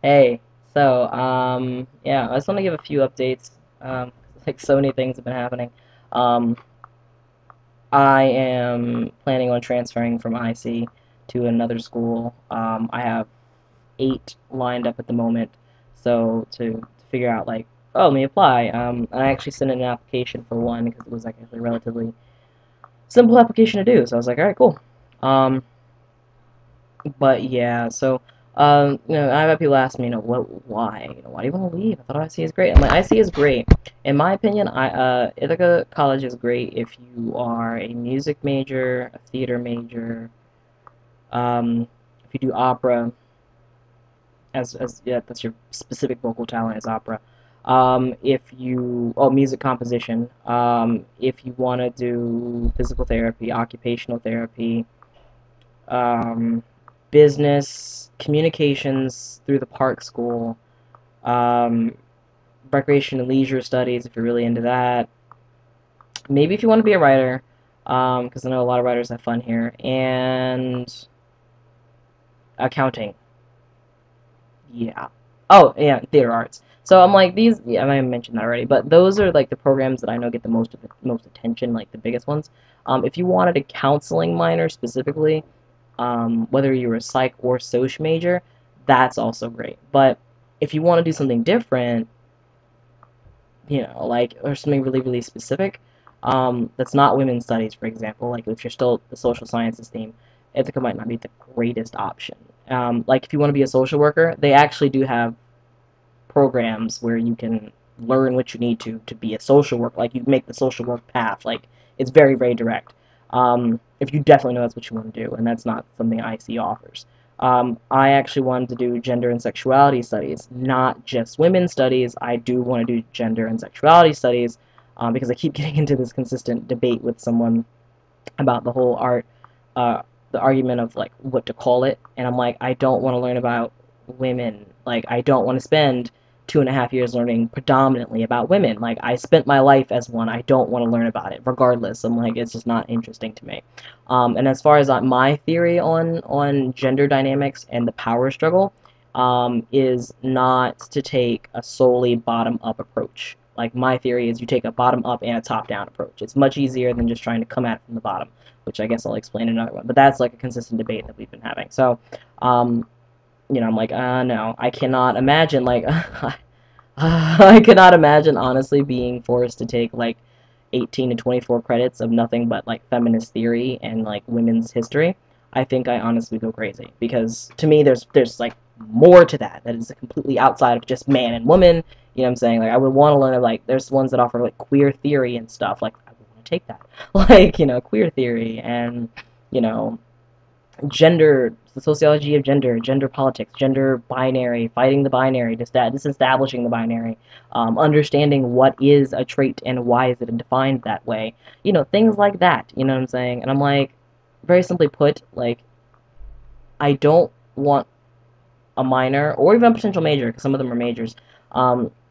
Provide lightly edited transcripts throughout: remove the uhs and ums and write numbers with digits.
Hey, yeah, I just want to give a few updates. Like so many things have been happening. Um, I am planning on transferring from IC to another school. I have 8 lined up at the moment, so to figure out like, oh, let me apply. I actually sent in an application for one because it was like a relatively simple application to do. So I was like, all right, cool. Um, But yeah, I've had people ask me, why? Why do you want to leave? I thought IC is great. I'm like, IC is great. In my opinion, Ithaca College is great if you are a music major, a theater major, if you do opera, yeah, that's your specific vocal talent is opera. Music composition. If you want to do physical therapy, occupational therapy, um, business, communications through the Park School, um, recreation and leisure studies if you're really into that. Maybe if you want to be a writer, because I know a lot of writers have fun here, and accounting. Yeah. Oh, yeah, theater arts. So I'm like these. Yeah, I might have mentioned that already, but those are like the programs that I know get the most attention, like the biggest ones. If you wanted a counseling minor specifically, whether you're a psych or soc major, that's also great. But if you want to do something different, like, or something really, really specific, that's not women's studies, for example, like if you're still the social sciences theme, Ithaca might not be the greatest option. Like if you want to be a social worker, they actually do have programs where you can learn what you need to be a social worker. Like you make the social work path. Like it's very, very direct. If you definitely know that's what you want to do, and that's not something IC offers. I actually wanted to do gender and sexuality studies, not just women's studies. I do want to do gender and sexuality studies because I keep getting into this consistent debate with someone about the whole uh, the argument of like what to call it, and I'm like, I don't want to learn about women. Like, I don't want to spend 2.5 years learning predominantly about women. Like, I spent my life as one. I don't want to learn about it, regardless. I'm like, it's just not interesting to me. And as far as my theory on gender dynamics and the power struggle, is not to take a solely bottom up approach. Like my theory is you take a bottom up and a top down approach. It's much easier than just trying to come at it from the bottom, which I guess I'll explain in another one. But that's like a consistent debate that we've been having. So, um, I'm like, no, I cannot imagine like I cannot imagine honestly being forced to take like 18 to 24 credits of nothing but like feminist theory and like women's history. I think I honestly go crazy because to me there's like more to that is completely outside of just man and woman. You know what I'm saying? Like I would want to learn like there's ones that offer like queer theory and stuff. Like I would want to take that. Like, queer theory and you know gender, the sociology of gender, gender politics, gender binary, fighting the binary, disestablishing the binary, understanding what is a trait and why is it defined that way. Things like that. You know what I'm saying? And I'm like, very simply put, like, I don't want a minor or even a potential major, because some of them are majors,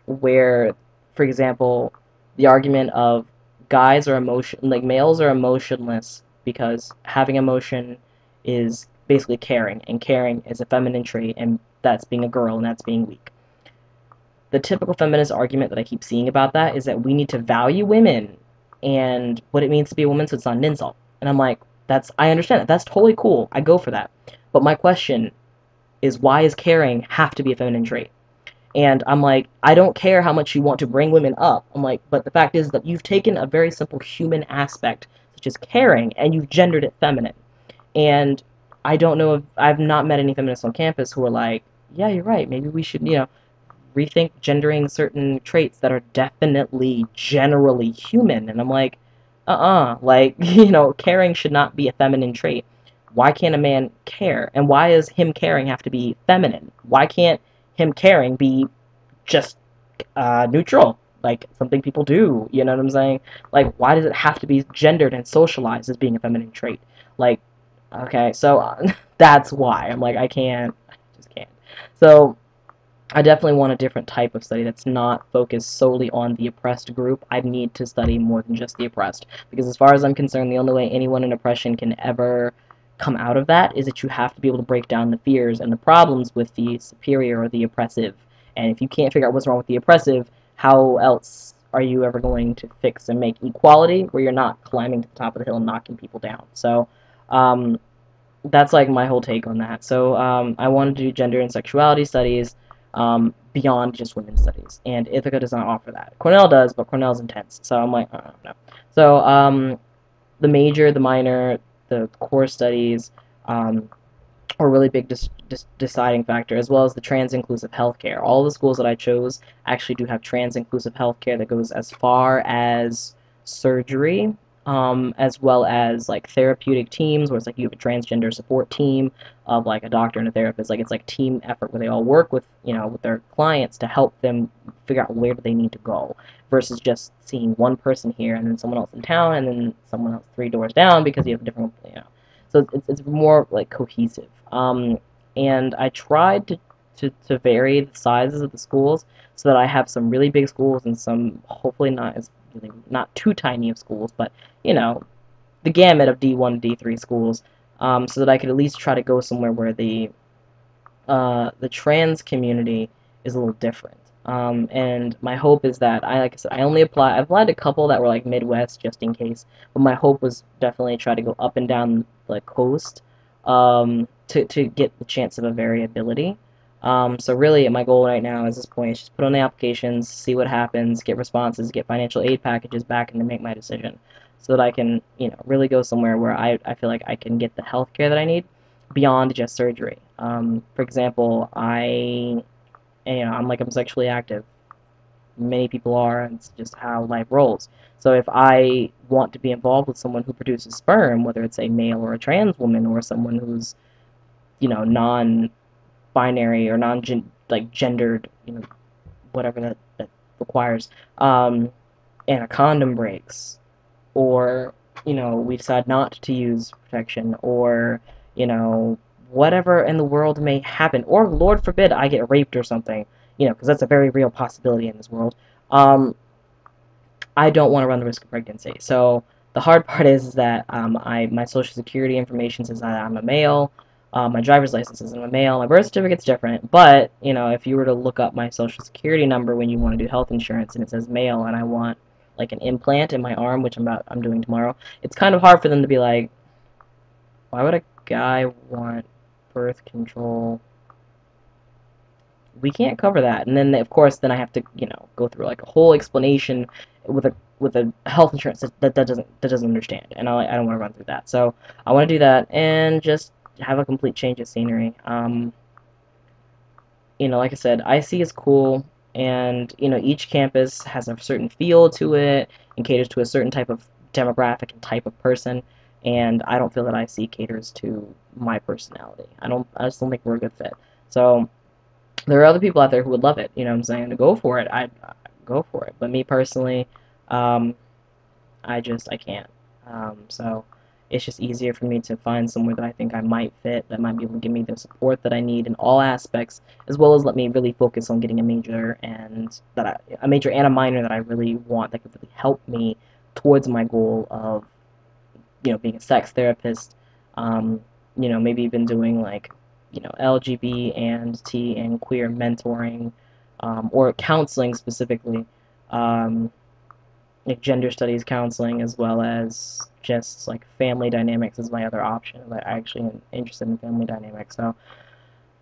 where, for example, the argument of males are emotionless because having emotion is basically caring, and caring is a feminine trait, and that's being a girl, and that's being weak. The typical feminist argument that I keep seeing about that is that we need to value women and what it means to be a woman so it's not an insult. And I'm like, I understand that. That's totally cool. I go for that. But my question is, why is caring have to be a feminine trait? And I'm like, I don't care how much you want to bring women up. I'm like, but the fact is that you've taken a very simple human aspect, such as caring, and you've gendered it feminine. And I don't know if I've not met any feminists on campus who are like, yeah, you're right. Maybe we should, rethink gendering certain traits that are definitely generally human. And I'm like, like, caring should not be a feminine trait. Why can't a man care? And why does him caring have to be feminine? Why can't him caring be just neutral? Like something people do, you know what I'm saying? Like, why does it have to be gendered and socialized as being a feminine trait? Like, okay, so that's why I'm like, I just can't. So I definitely want a different type of study that's not focused solely on the oppressed group. I need to study more than just the oppressed. Because as far as I'm concerned, the only way anyone in oppression can ever come out of that is that you have to be able to break down the fears and the problems with the superior or the oppressive. And if you can't figure out what's wrong with the oppressive, how else are you ever going to fix and make equality where you're not climbing to the top of the hill and knocking people down? So um, that's like my whole take on that. So I wanted to do gender and sexuality studies beyond just women's studies, and Ithaca does not offer that. Cornell does, but Cornell's intense, so I'm like, no. So the major, the minor, the core studies are a really big deciding factor, as well as the trans-inclusive healthcare. All the schools that I chose actually do have trans-inclusive healthcare that goes as far as surgery, as well as like therapeutic teams, where it's like you have a transgender support team of like a doctor and a therapist. Like it's like team effort where they all work with with their clients to help them figure out where do they need to go, versus just seeing one person here and then someone else in town and then someone else 3 doors down because you have a different So it's more like cohesive. And I tried to vary the sizes of the schools so that I have some really big schools and some hopefully not too tiny of schools, but the gamut of D1 D3 schools, so that I could at least try to go somewhere where the trans community is a little different. And my hope is that like I said, I've applied to a couple that were like Midwest just in case, but my hope was definitely try to go up and down the coast, to get the chance of a variability. So really, my goal right now at this point is just put on the applications, see what happens, get responses, get financial aid packages back, and to make my decision, so that I can, really go somewhere where I feel like I can get the health care that I need beyond just surgery. For example, I'm sexually active. Many people are, and it's just how life rolls. So if I want to be involved with someone who produces sperm, whether it's a male or a trans woman or someone who's, non-binary or gendered, whatever that requires, and a condom breaks, or we decide not to use protection, or whatever in the world may happen, or Lord forbid I get raped or something, because that's a very real possibility in this world. I don't want to run the risk of pregnancy. So the hard part is that my social security information says that I'm a male. My driver's license says I'm a male. My birth certificate's different, but if you were to look up my social security number when you want to do health insurance and it says male, and I want like an implant in my arm, which I'm doing tomorrow, it's kind of hard for them to be like, why would a guy want birth control? We can't cover that. And then of course then I have to go through like a whole explanation with a health insurance that doesn't understand, and I don't want to run through that. So I want to do that and just have a complete change of scenery. Like I said, IC is cool, and each campus has a certain feel to it and caters to a certain type of demographic and type of person, and I don't feel that IC caters to my personality. I just don't think we're a good fit. So there are other people out there who would love it, what I'm saying, to go for it. I'd go for it. But me personally, I can't. So it's just easier for me to find somewhere that I think I might fit, that might be able to give me the support that I need in all aspects, as well as let me really focus on getting a major and a minor that I really want, that could really help me towards my goal of, being a sex therapist. Maybe even doing like, LGBT and T and queer mentoring, or counseling specifically, like gender studies counseling, as well as just like family dynamics is my other option. I actually am interested in family dynamics. So,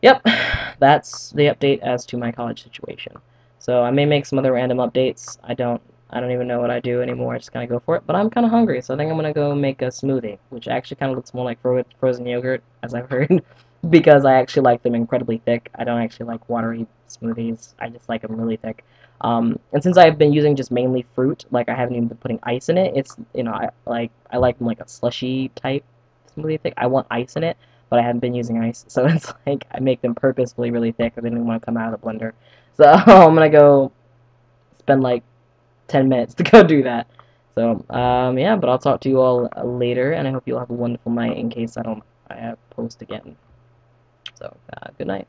yep, that's the update as to my college situation. So I may make some other random updates. I don't even know what I do anymore. I just kind of go for it. But I'm kind of hungry, so I think I'm going to go make a smoothie, which actually kind of looks more like frozen yogurt, as I've heard, because I actually like them incredibly thick. I don't actually like watery smoothies. I just like them really thick. And since I've been using just mainly fruit, like I haven't even been putting ice in it, it's, I like them like a slushy type smoothie thick. I want ice in it, but I haven't been using ice, so it's like I make them purposefully really thick because they didn't want to come out of the blender. So I'm going to go spend like 10 minutes to go do that. So, yeah, but I'll talk to you all later, and I hope you all have a wonderful night in case I post again. So, good night.